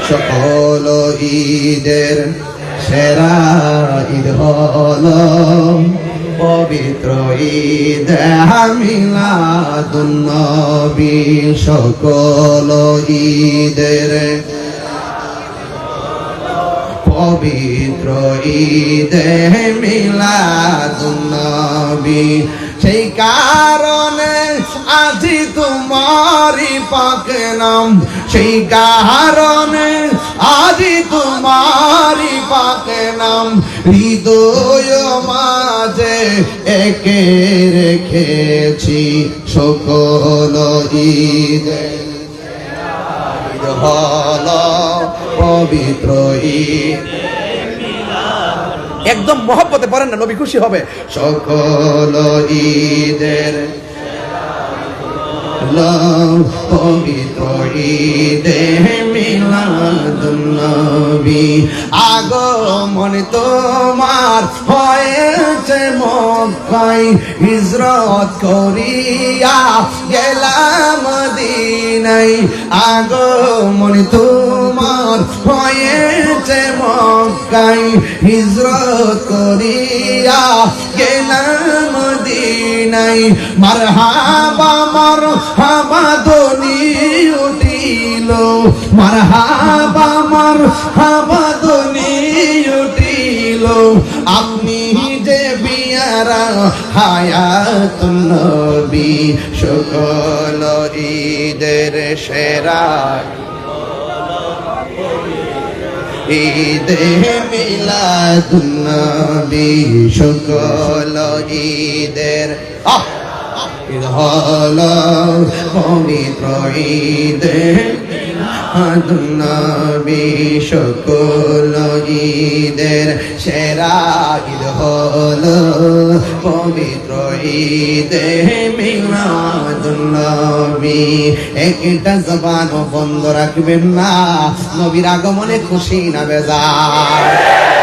সকল ঈদের সেরা ঈদ হলো পবিত্র ঈদ মিলাদুন নবী। সকল ঈদের পবিত্র ঈদ মিলাদুন নবী। সেই কারণে আজি তোমারি পাক নাম, সেই কারণে আজি তোমারি পাক নাম হৃদয় মাঝে একে রেখেছি। সকল ঈদ হল পবিত্র ঈদ। একদম মহব্বতে পড়েন না, নবী খুশি হবে। সকল ঈদের পবিত্র ঈদে মিলাদুন নবী। আগমন তোমার হয়েছে মক্কায়, হিজরত করিয়া গেলাম মদিনায়। আগমন তোমার হয়েছে মক্কায়, হিজরত করিয়া গেলাম মদিনায়। মারহাবা মারহাবা ধ্বনি উঠিল, মারহাবা মারহাবা ধ্বনি উঠিল। আপনি যে বিয়ারা হায়াতুন নবী। সকল ঈদের সেরা ঈদে মিলাদুন নবী। সকল ঈদের ঈদ হলো পবিত্র ঈদ মিলাদুন নবী। সকল ঈদের সেরা ঈদ হলো পবিত্র ঈদ মিলাদুন নবী। একটা জবান বন্ধ রাখবেন না, নবীর আগমনে খুশি না বেজার।